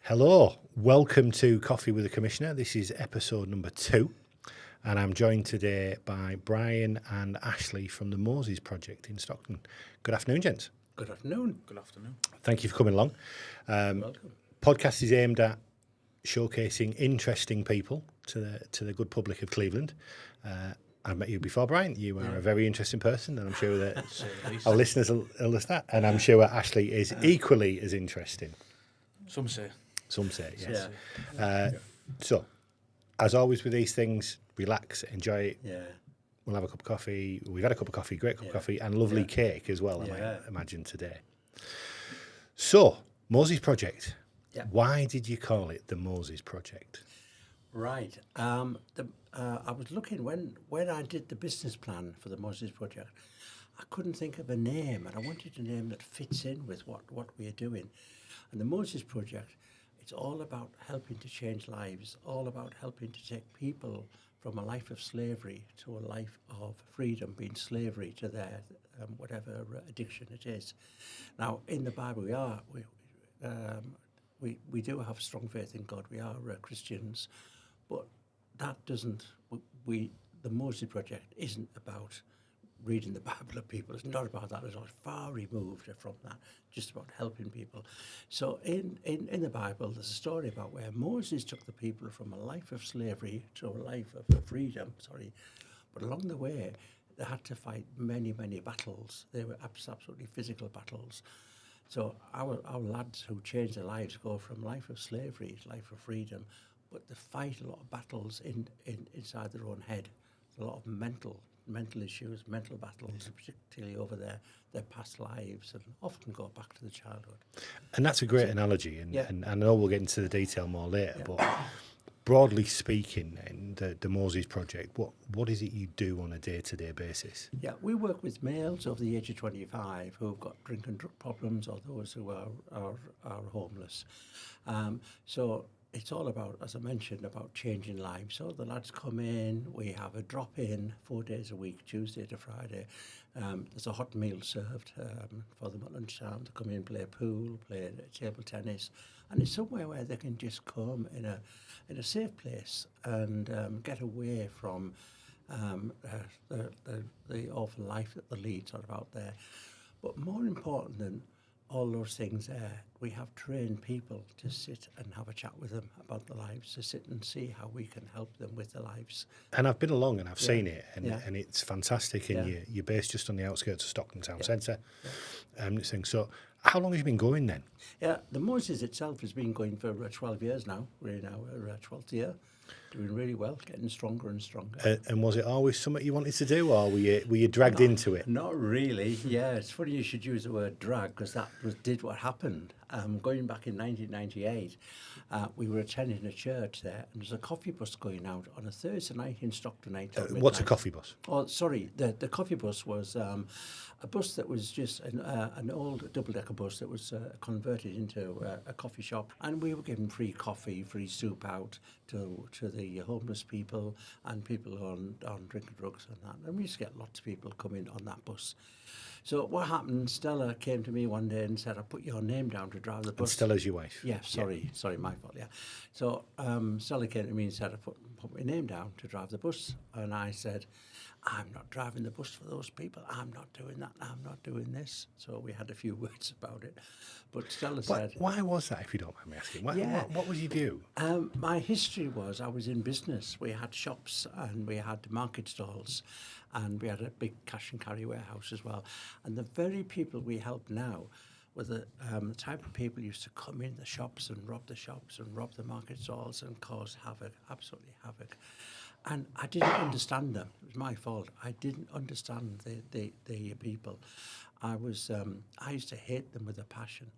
Hello, welcome to Coffee with the Commissioner. This is episode number 2, and I'm joined today by Brian and Ashley from the Moses Project in Stockton. Good afternoon, gents. Good afternoon. Good afternoon. Thank you for coming along. Welcome. Podcast is aimed at showcasing interesting people to the good public of Cleveland. I've met you before, Brian. You are a very interesting person, and I'm sure that our listeners will understand. And I'm sure Ashley is equally as interesting. Some say. Some say, yes. Yeah. So, as always with these things, relax, enjoy it. Yeah. We'll have a cup of coffee. We've had a cup of coffee, great cup of coffee, and lovely cake as well, I Yeah. might imagine, today. So, Moses Project. Yeah. Why did you call it the Moses Project? Right. I was looking when I did the business plan for the Moses Project. I couldn't think of a name, and I wanted a name that fits in with what we are doing. And the Moses Project, it's all about helping to change lives, all about helping to take people from a life of slavery to a life of freedom, being slavery to their whatever addiction it is. Now, in the Bible, we do have strong faith in God. We are Christians, but that doesn't. The Moses Project isn't about reading the Bible to people. It's not about that. It's far removed from that. Just about helping people. So in the Bible, there's a story about where Moses took the people from a life of slavery to a life of freedom. But along the way, they had to fight many battles. They were absolutely physical battles. So our lads who change their lives go from life of slavery to life of freedom, but they fight a lot of battles inside their own head. A lot of mental issues, mental battles, particularly over their past lives, and often go back to the childhood. And that's a great analogy, and I know we'll get into the detail more later, but broadly speaking, in the Moses Project, what is it you do on a day-to-day basis? Yeah, we work with males over the age of 25 who've got drink and drug problems, or those who are homeless. So it's all about, as I mentioned, about changing lives. So the lads come in, we have a drop-in 4 days a week, Tuesday to Friday. There's a hot meal served for them at lunchtime to come in, play pool, play table tennis, and it's somewhere where they can just come in a safe place and get away from the awful life that they lead sort of out there. But more important than all those things there, we have trained people to sit and have a chat with them about their lives, to sit and see how we can help them with their lives. And I've been along and I've seen it, and it's fantastic. And you're based just on the outskirts of Stockton Town Centre. So, how long have you been going then? Yeah, the Moses itself has been going for 12 years now. We're in our 12th year. Doing really well, getting stronger and stronger. And was it always something you wanted to do, or were you dragged into it? Not really. Yeah, it's funny you should use the word drag, because that did what happened. Going back in 1998, we were attending a church there, and there's a coffee bus going out on a Thursday night in Stockton. What's a coffee bus? Oh, sorry, the coffee bus was a bus that was just an old double-decker bus that was converted into a coffee shop, and we were giving free coffee, free soup out to the homeless people and people on drink and drugs and that. And we used to get lots of people coming on that bus. So what happened, Stella came to me one day and said, "I put your name down to drive the bus." And Stella's your wife? Yeah, sorry, my fault, yeah. So Stella came to me and said, "I put my name down to drive the bus." And I said, "I'm not driving the bus for those people. I'm not doing that. I'm not doing this." So we had a few words about it. But Stella said... Why was that, if you don't mind me asking? What was your view? My history was I was in business. We had shops and we had market stalls and we had a big cash and carry warehouse as well. And the very people we help now were the type of people who used to come in the shops and rob the market stalls and cause havoc, absolutely havoc. And I didn't understand them. It was my fault. I didn't understand the people. I used to hate them with a passion.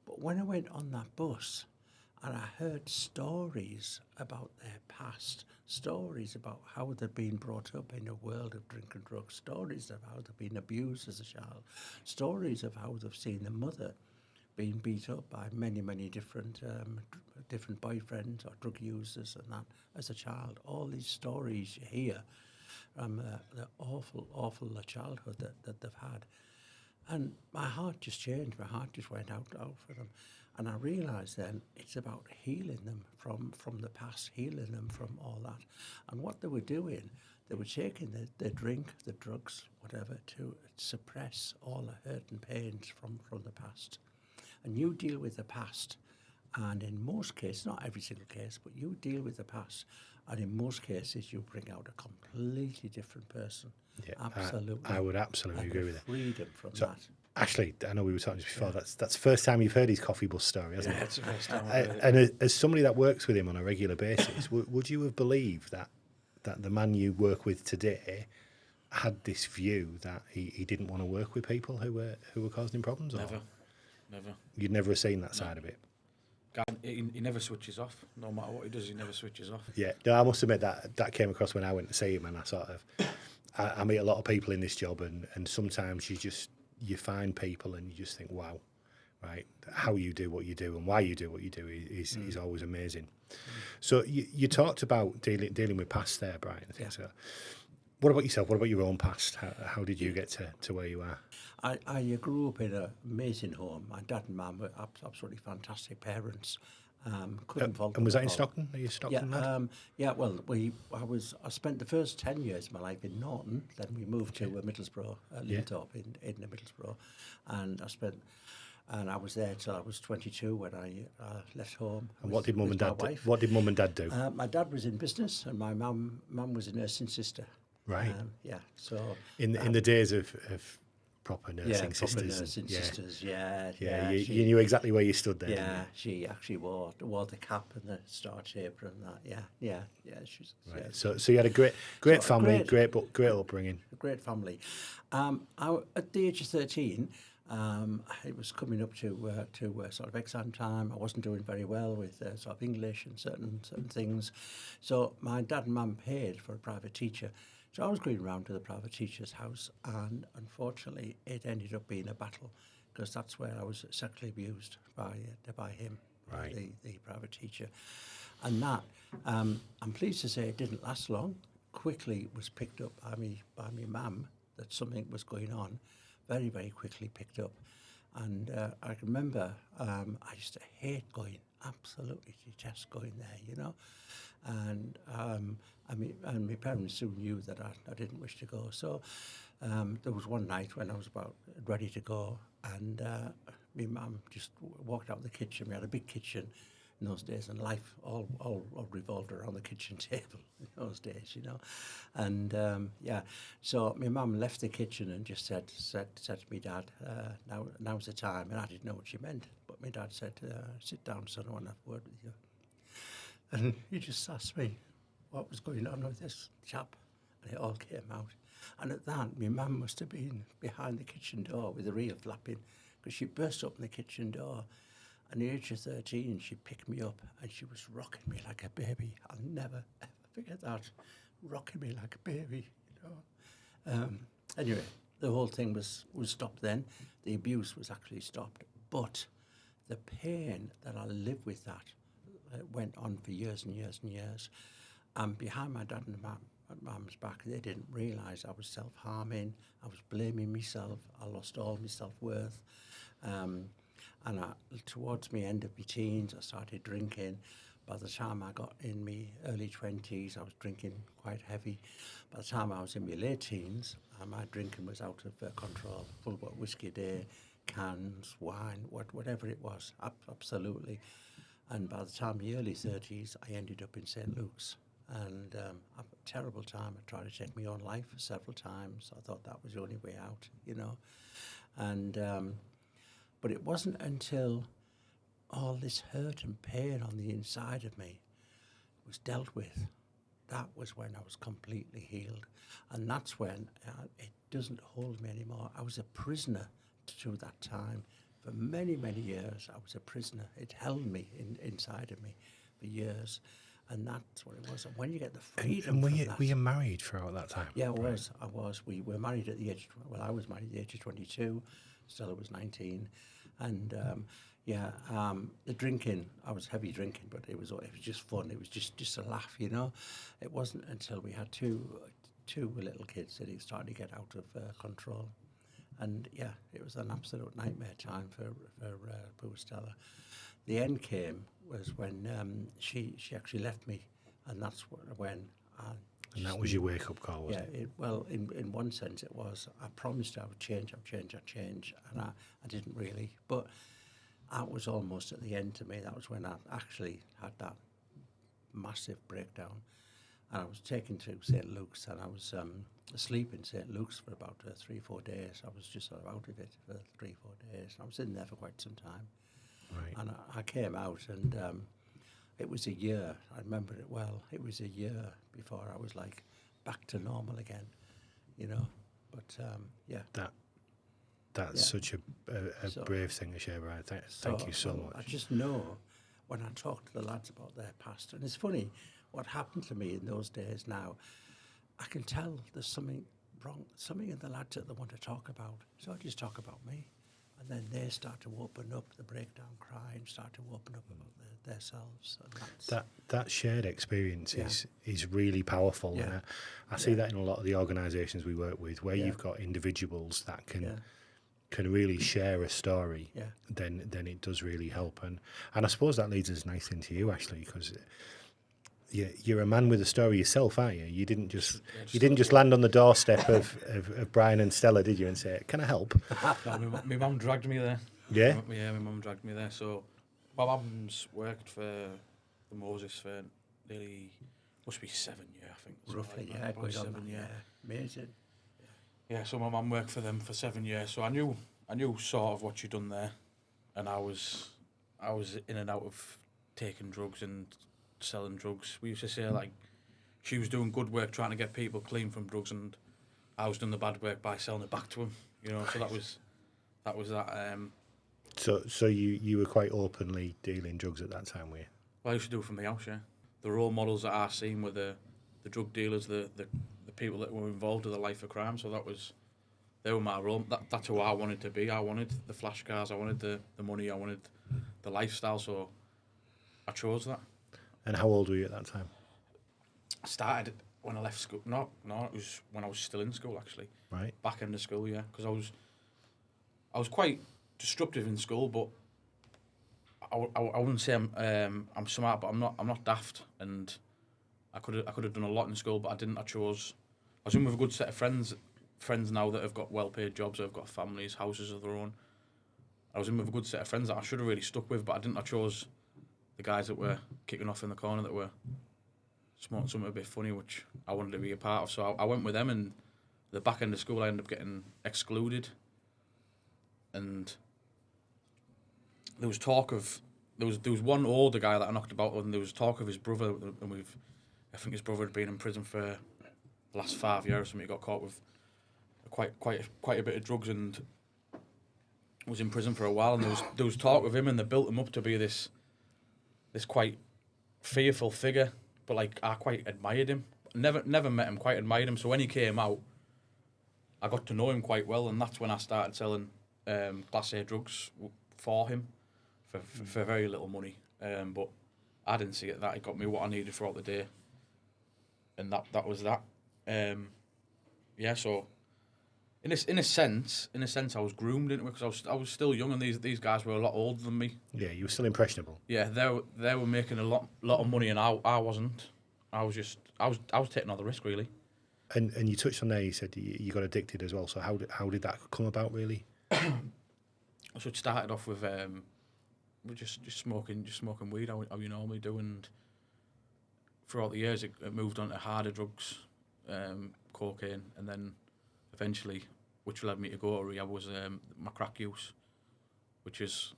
But when I went on that bus and I heard stories about their past, stories about how they'd been brought up in a world of drink and drugs, stories of how they'd been abused as a child, stories of how they've seen their mother being beat up by many different boyfriends or drug users and that as a child. All these stories you hear from the awful childhood that they've had. And my heart just changed. My heart just went out for them. And I realised then it's about healing them from the past, healing them from all that. And what they were doing, they were taking the drink, the drugs, whatever, to suppress all the hurt and pains from the past. And you deal with the past, and in most cases, not every single case, but you deal with the past, and in most cases you bring out a completely different person. Yeah, Absolutely. I would absolutely And agree the with that. freedom from So, that. Ashley, I know we were talking just before. That's the first time you've heard his coffee bus story, hasn't Yeah, it? it's the first time I've heard it. And as somebody that works with him on a regular basis, would you have believed that the man you work with today had this view that he didn't want to work with people who were causing him problems? Or Never. you'd never have seen that side of it? He never switches off. No matter what he does, he never switches off. Yeah, no, I must admit that came across when I went to see him, and I sort of I meet a lot of people in this job, and sometimes you find people and you just think, wow, right, how you do what you do and why you do what you do is always amazing. So you talked about dealing with past there, Brian. I think so. What about yourself? What about your own past? How did you get to where you are? I grew up in an amazing home. My dad and mum were absolutely fantastic parents. Couldn't fault And was them that in at all. Stockton? Are you a Stockton lad? Yeah. Well, I spent the first 10 years of my life in Norton. Then we moved to Middlesbrough, Linthorpe in Middlesbrough, and I was there till I was 22 when I left home. And what did mum and my dad do? wife. What did mum and dad do? My dad was in business, and my mum was a nursing sister. Right. Yeah. So in the days of proper nursing proper sisters. nursing sisters. Yeah, Yeah. you knew exactly where you stood there. Yeah, she actually wore the cap and the starch apron and that. Yeah. She's Right. yeah, So you had a great So, family, great- great upbringing. a great family. At the age of 13, it was coming up to sort of exam time. I wasn't doing very well with sort of English and certain things. So my dad and mum paid for a private teacher. So I was going around to the private teacher's house, and unfortunately, it ended up being a battle because that's where I was sexually abused by him, Right. the private teacher. And that, I'm pleased to say, it didn't last long. Quickly was picked up by me mum that something was going on. Very, very quickly picked up. And I remember I used to hate going, absolutely detest going there, And my parents soon knew that I didn't wish to go. So there was one night when I was about ready to go, and my mum just walked out the kitchen. We had a big kitchen in those days, and life all revolved around the kitchen table in those days, And so my mum left the kitchen and just said to me, Dad, now's the time. And I didn't know what she meant, but my dad said, sit down, son, I want to have a word with you. And he just asked me what was going on with this chap, and it all came out. And at that, my mum must have been behind the kitchen door with the reel flapping, because she burst open the kitchen door. At the age of 13, she picked me up and she was rocking me like a baby. I'll never, ever forget that. Rocking me like a baby, Anyway, the whole thing was stopped then. The abuse was actually stopped. But the pain that I lived with that went on for years and years and years. And behind my dad and mum's back, they didn't realise I was self-harming. I was blaming myself. I lost all my self-worth. And towards the end of my teens, I started drinking. By the time I got in my early 20s, I was drinking quite heavy. By the time I was in my late teens, my drinking was out of control. Full whiskey a day, cans, wine, whatever it was, absolutely. And by the time my early 30s, I ended up in St. Luke's. And I had a terrible time. I tried to take my own life several times. I thought that was the only way out, And but it wasn't until all this hurt and pain on the inside of me was dealt with, that was when I was completely healed. And that's when it doesn't hold me anymore. I was a prisoner through that time. For many, many years, I was a prisoner. It held me inside of me for years. And that's what it was. And when you get the freedom And from that... were you married throughout that time? Yeah, I was. We were married at the age... Well, I was married at the age of 22. Stella was 19. And, the drinking, I was heavy drinking, but it was just fun. It was just a laugh, It wasn't until we had two little kids that it started to get out of control. And, it was an absolute nightmare time for poor Stella. the end came was when she actually left me, and that's when. And that was your wake-up call, wasn't Yeah, well, in one sense it was. I promised I would change, and I didn't really. But that was almost at the end to me. That was when I actually had that massive breakdown. And I was taken to St. Luke's, and I was asleep in St. Luke's for about 3-4 days. I was just sort of out of it for 3-4 days. I was in there for quite some time. Right. And I came out, and it was a year. I remember it well. It was a year before I was like back to normal again, you know. But yeah. That's such a So- brave thing to share, Brian. Thank you so much. I just know when I talk to the lads about their past, and it's funny what happened to me in those days now. I can tell there's something wrong, something in the lads that they want to talk about. So I just talk about me. And then they start to open up, the breakdown crying, start to open up about themselves. And That shared experience Yeah. is really powerful. Yeah. And I see that in a lot of the organisations we work with, where Yeah. you've got individuals that Yeah. can really share a story. Yeah. Then it does really help. And I suppose that leads us nicely into you, Ashley, because you're a man with a story yourself, aren't you? You didn't just land on the doorstep of Brian and Stella, did you, and say, "Can I help?" No, my mum dragged me there. Yeah. Yeah, my mum dragged me there. So my mum's worked for the Moses for nearly, must be 7 years, I think. something roughly, like that, yeah, about going on 7 that, years. yeah. Amazing. Yeah, so my mum worked for them for 7 years, so I knew sort of what she'd done there, and I was in and out of taking drugs and selling drugs. We used to say like she was doing good work trying to get people clean from drugs, and I was doing the bad work by selling it back to them. You know, so that was that. So you were quite openly dealing drugs at that time, were you? Well, I used to do it from the house. Yeah, the role models that I seen were the drug dealers, the people that were involved in the life of crime. So they were my role. That's who I wanted to be. I wanted the flash cars. I wanted the money. I wanted the lifestyle. So I chose that. And how old were you at that time? I started when I left school. No, it was when I was still in school actually. Right. Back end of school, yeah, because I was quite disruptive in school, but I wouldn't say I'm smart, but I'm not daft, and I could have done a lot in school, but I didn't. I was in with a good set of friends now that have got well paid jobs, that have got families, houses of their own. I was in with a good set of friends that I should have really stuck with, but I didn't. I chose the guys that were kicking off in the corner, that were smoking something a bit funny, which I wanted to be a part of. So I went with them, and the back end of school I ended up getting excluded. And there was talk of there was one older guy that I knocked about, and there was talk of his brother, and I think his brother had been in prison for the last 5 years or something. He got caught with quite a bit of drugs and was in prison for a while. And there was talk of him, and they built him up to be this quite fearful figure. But like I quite admired him. Never met him, quite admired him. So when he came out, I got to know him quite well, and that's when I started selling Class A drugs for him for very little money. But I didn't see it that. It got me what I needed throughout the day, and that was that. Yeah. So in a sense, I was groomed into it, because I was still young, and these guys were a lot older than me. Yeah, you were still impressionable. Yeah, they were making a lot of money, and I wasn't. I was taking all the risk, really. And you touched on there. You said you got addicted as well. So how did that come about, really? So it started off with just smoking weed, how you normally do, and throughout the years it moved on to harder drugs, cocaine, and then eventually, which led me to go to rehab, was my crack use, which is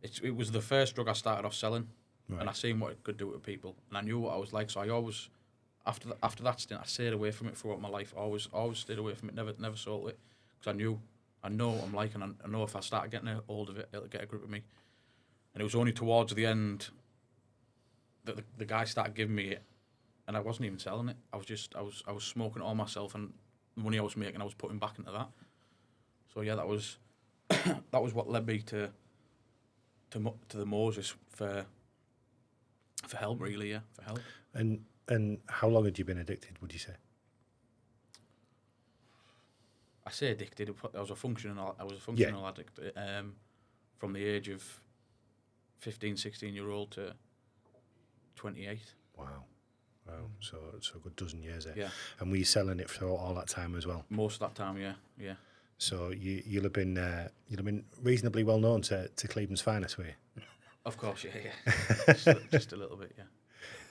it was the first drug I started off selling, Right. and I seen what it could do to people, and I knew what I was like, so I always after that stint I stayed away from it throughout my life. Always stayed away from it, never sold it, because I know what I'm like, and I know if I start getting a hold of it, it'll get a grip of me. And it was only towards the end that the guy started giving me it, and I wasn't even selling it. I was smoking it all myself, and the money I was making I was putting back into that. So yeah, that was what led me to the Moses for help, really. Yeah, for help. And how long had you been addicted, would you say? I say addicted. I was a functional addict from the age of 15, 16-year-old to 28. Wow. So a good dozen years there. Yeah. And were you selling it for all that time as well? Most of that time, yeah. So you'll have been reasonably well known to Cleveland's finest, were you? Of course, yeah. just a little bit, yeah.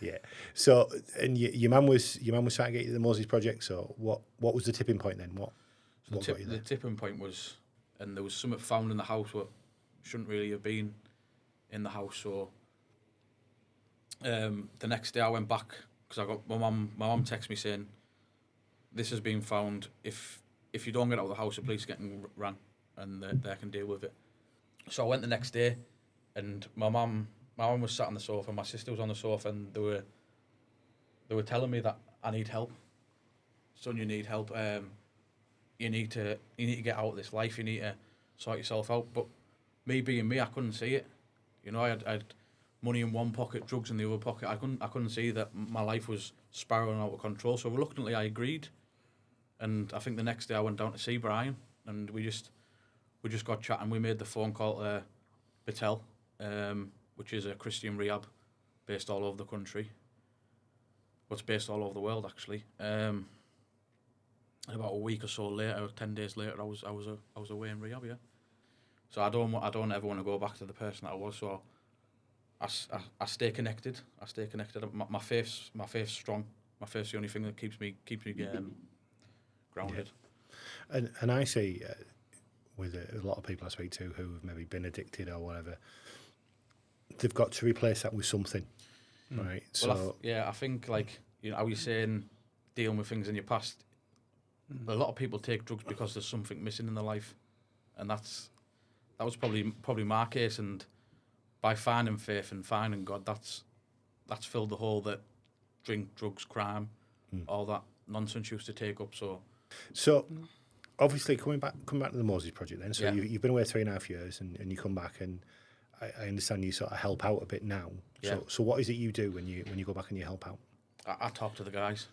Yeah. So, and your mum was trying to get you the Moses project. So, what was the tipping point then? What got you there? The tipping point was, and there was something found in the house what shouldn't really have been in the house. So, the next day I went back because I got my mum texted me saying, "This has been found. If you don't get out of the house, the police are getting rang, and they can deal with it." So I went the next day, and my mum was sat on the sofa, my sister was on the sofa, and they were telling me that I need help. Son, you need help. You need to get out of this life. You need to sort yourself out. But me being me, I couldn't see it. You know, I had money in one pocket, drugs in the other pocket. I couldn't see that my life was spiraling out of control. So reluctantly, I agreed. And I think the next day I went down to see Brian, and we just got chatting. We made the phone call to Bethel, which is a Christian rehab based all over the country. Well, it's based all over the world actually. And about a week or so later, 10 days later, I was away in rehab. Yeah. So I don't ever want to go back to the person that I was. So I stay connected. My faith's strong. My faith's the only thing that keeps me grounded. Yeah. And I see with a lot of people I speak to who have maybe been addicted or whatever, they've got to replace that with something, right? Well, I think like, you know, how you're saying dealing with things in your past. A lot of people take drugs because there's something missing in their life, and that was probably my case. And by finding faith and finding God, that's filled the hole that drink, drugs, crime, all that nonsense used to take up. So obviously coming back to the Moses project then. So you've been away 3.5 years, and you come back, and I understand you sort of help out a bit now. Yeah. So what is it you do when you go back and you help out? I talk to the guys.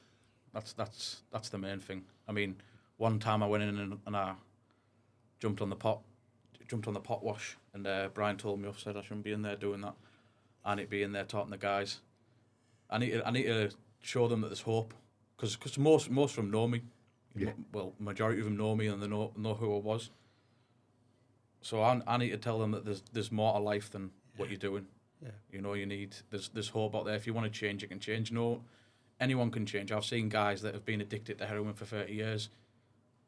That's the main thing. I mean, one time I went in and I jumped on the pot wash, and Brian told me off, said I shouldn't be in there doing that. I need to be in there talking to the guys. I need to show them that there's hope, because most of them know me. Yeah. Well, majority of them know me and they know who I was. So I need to tell them that there's more to life than what you're doing. Yeah. You know, there's hope out there. If you want to change, you can change. No, anyone can change. I've seen guys that have been addicted to heroin for 30 years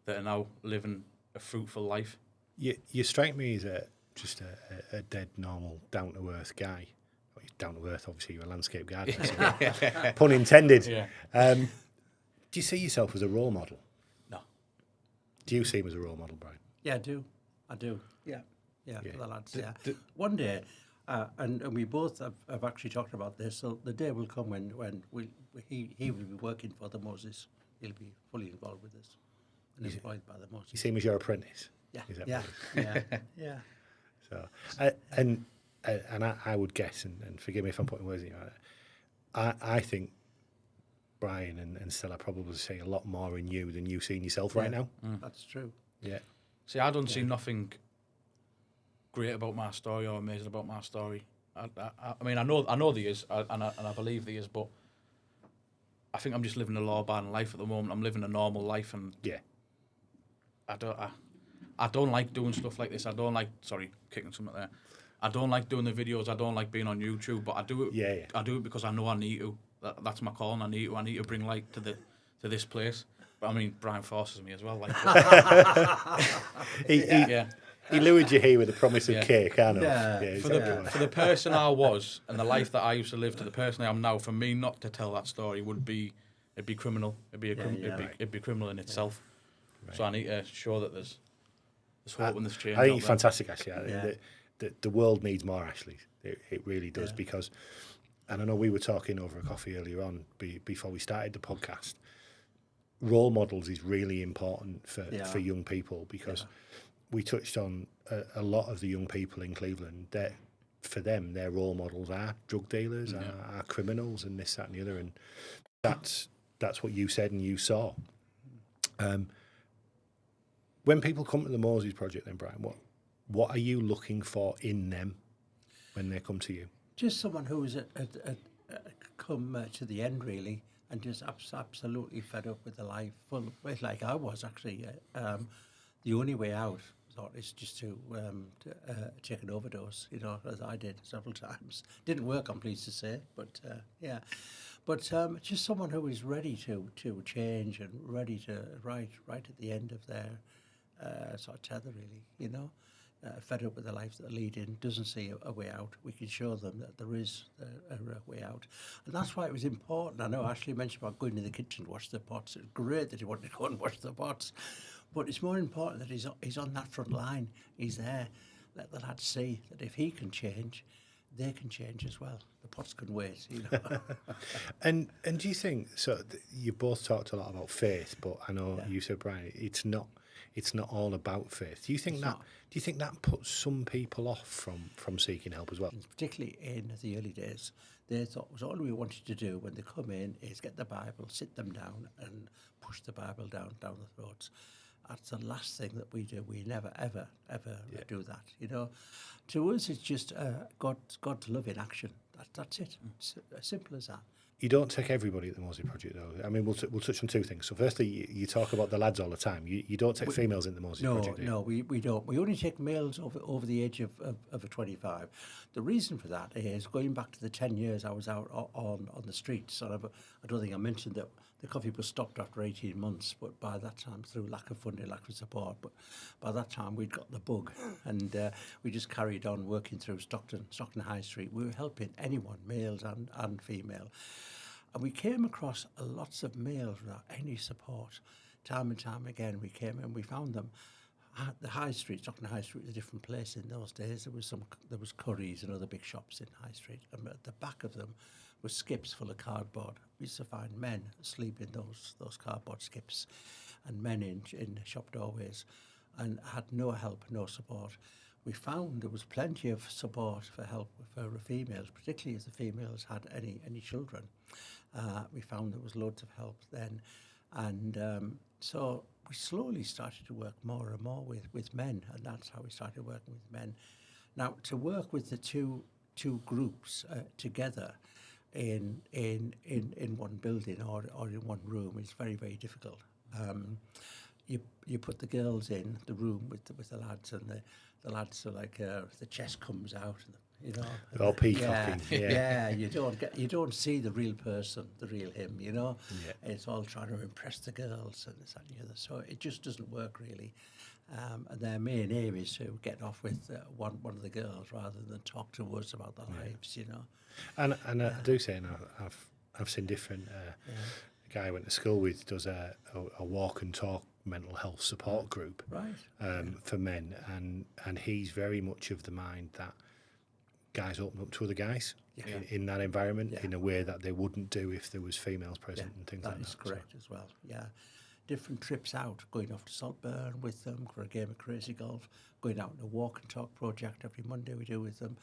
that are now living a fruitful life. You strike me as just a dead, normal, down-to-earth guy. Well, down-to-earth, obviously, you're a landscape gardener. So pun intended. Yeah. Do you see yourself as a role model? No. Do you see him as a role model, Brian? Yeah, I do. Yeah, for the lads. One day, and we both have actually talked about this. So the day will come when he will be working for the Moses. He'll be fully involved with this and employed by the Moses. You see him as your apprentice? Yeah, Is that yeah, what yeah. So, and I would guess, and forgive me if I'm putting words in your mouth, I think Brian and Stella probably see a lot more in you than you see in yourself right now. That's true. Yeah. See, I don't see nothing great about my story or amazing about my story. I mean, I know there is, and I believe there is, but I think I'm just living a law-abiding life at the moment. I'm living a normal life, and I don't like doing stuff like this. I don't like, kicking something there. I don't like doing the videos. I don't like being on YouTube, but I do it. Yeah. I do it because I know I need to. That's my calling. I need to bring light to this place. But I mean, Brian forces me as well. Like, he lured you here with the promise of cake, I know. Yeah. For the person I was and the life that I used to live to the person I am now, for me not to tell that story it'd be criminal. It'd be criminal in itself. Right. So I need to show that there's hope and there's change. I think it's fantastic, actually. The world needs more, actually. It really does, because, and I know we were talking over a coffee earlier on before we started the podcast. Role models is really important for young people, because we touched on a lot of the young people in Cleveland that for them their role models are drug dealers, are criminals, and this, that, and the other, and that's what you said and you saw. When people come to the Moses Project, then Brian, what are you looking for in them? when they come to you? Just someone who's come to the end, really, and just absolutely fed up with the life, like I was actually. The only way out, I thought, is just to take an overdose, as I did several times. Didn't work, I'm pleased to say, but yeah. But just someone who is ready to change and ready to right at the end of their sort of tether, really, fed up with the life that they're leading, doesn't see a way out. We can show them that there is a way out. And that's why it was important. I know Ashley mentioned about going to the kitchen to wash the pots. It's great that he wanted to go and wash the pots. But it's more important that he's on that front line. He's there. Let the lads see that if he can change, they can change as well. The pots can wait, And do you think, so you both talked a lot about faith, but I know you said, Brian, it's not all about faith. Do you think that puts some people off from seeking help as well? Particularly in the early days, they thought was all we wanted to do when they come in is get the Bible, sit them down and push the Bible down the throats. That's the last thing that we do. We never, ever do that. To us, it's just God's love in action. That's it. It's as simple as that. You don't take everybody at the Moseley Project, though. I mean, we'll touch on two things. So, firstly, you talk about the lads all the time. You don't take females in the Moseley Project, do you? No, we don't. We only take males over the age of 25. The reason for that is going back to the 10 years I was out on the streets. And I don't think I mentioned that the coffee was stopped after 18 months, but by that time, through lack of funding, lack of support, but by that time we'd got the bug, and we just carried on working through Stockton High Street. We were helping anyone, males and female. And we came across lots of males without any support. Time and time again, we came and we found them at the High Street. Stockton High Street was a different place in those days. There was Curry's and other big shops in High Street, and at the back of them were skips full of cardboard. We used to find men asleep in those cardboard skips, and men in shop doorways, and had no help, no support. We found there was plenty of support for help for females, particularly if the females had any children. We found there was loads of help then, and so we slowly started to work more and more with men, and that's how we started working with men. Now, to work with the two groups together in one building or in one room is very, very difficult. You put the girls in the room with the lads, and the lads are like the chest comes out, and They're all peacocking. Yeah. You don't see the real person, the real him. Yeah. It's all trying to impress the girls and this, that, and the other. So it just doesn't work really. And their main aim is to get off with one of the girls rather than talk to us about their lives. And I do say, and I've seen different. A guy I went to school with does a walk and talk mental health support group, right? For men, and he's very much of the mind that guys open up to other guys in that environment in a way that they wouldn't do if there was females present and things like that. That is correct as well. Yeah, different trips out, going off to Saltburn with them for a game of crazy golf, going out on a walk and talk project every Monday we do with them.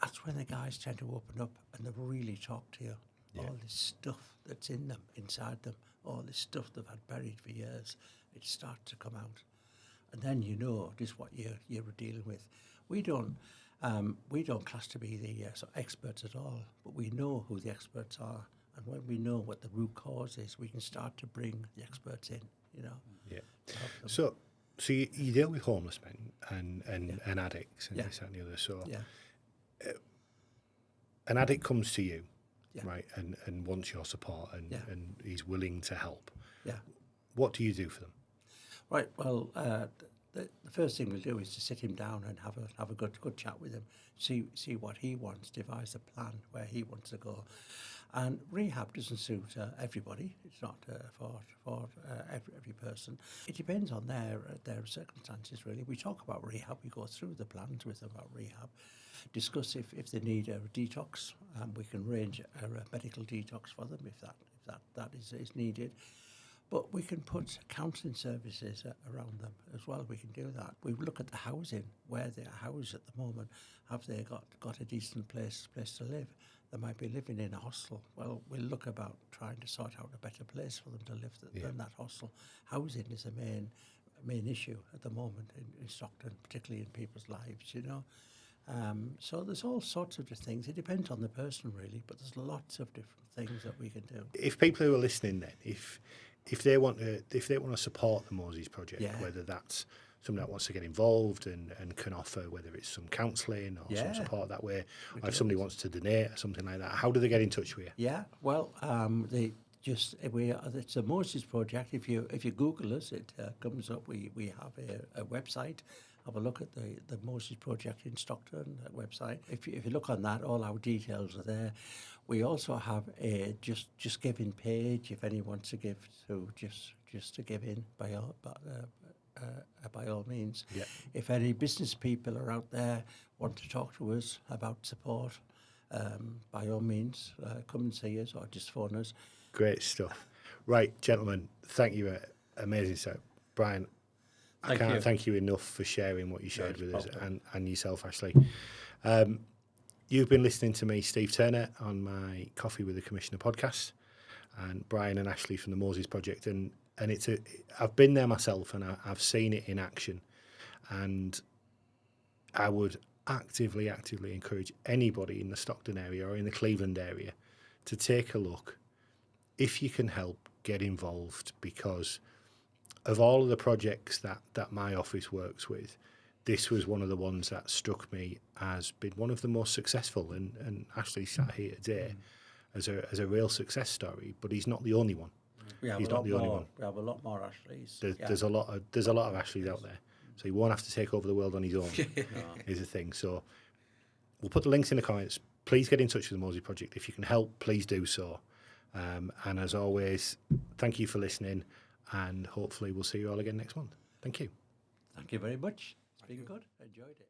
That's when the guys tend to open up and they really talk to you. All this stuff that's in them, inside them, all this stuff they've had buried for years, it starts to come out, and then just what you're dealing with. We don't class to be the sort of experts at all, but we know who the experts are, and when we know what the root cause is, we can start to bring the experts in. Yeah. So you deal with homeless men and addicts and this and the other. So an addict comes to you. Yeah. Right, and wants your support, and he's willing to help. Yeah. What do you do for them? Right. Well, the first thing we'll do is to sit him down and have a good chat with him, see what he wants, devise a plan where he wants to go. And rehab doesn't suit everybody. It's not for every person. It depends on their circumstances, really. We talk about rehab. We go through the plans with them about rehab. Discuss if they need a detox. We can arrange a medical detox for them if that is needed. But we can put counselling services around them as well. We can do that. We look at the housing, where they are housed at the moment. Have they got a decent place to live? They might be living in a hostel. Well, we'll look about trying to sort out a better place for them to live than that hostel. Housing is a main issue at the moment in Stockton, particularly in people's lives, So there's all sorts of different things. It depends on the person, really, but there's lots of different things that we can do. If people who are listening, then, if they want to support the Moses Project, Yeah. whether that's somebody that wants to get involved and can offer, whether it's some counselling or some Yeah. support that way, or if somebody wants to donate or something like that, how do they get in touch with you? Yeah, well, it's a Moses Project. If you Google us, it comes up. We have a website. Have a look at the Moses Project in Stockton website. If you look on that, all our details are there. We also have a just giving page if anyone wants to give to just to give in by all means. Yeah. If any business people are out there want to talk to us about support, by all means, come and see us or just phone us. Great stuff. Right, gentlemen, thank you. Amazing stuff. Brian, I can't thank you enough for sharing what you shared with us, and yourself, Ashley. You've been listening to me, Steve Turner, on my Coffee with the Commissioner podcast, and Brian and Ashley from the Moses Project. And I've been there myself, and I've seen it in action. And I would actively encourage anybody in the Stockton area or in the Cleveland area to take a look. If you can help, get involved, because of all of the projects that my office works with, this was one of the ones that struck me as being one of the most successful, and Ashley sat here today as a real success story, but he's not the only one. He's not the only one. We have a lot more Ashleys. There's a lot of Ashleys out there, so he won't have to take over the world on his own. Is the thing. So we'll put the links in the comments. Please get in touch with the Moses Project. If you can help, please do so. And as always, thank you for listening, and hopefully we'll see you all again next month. Thank you. Thank you very much. It's been good. Enjoyed it.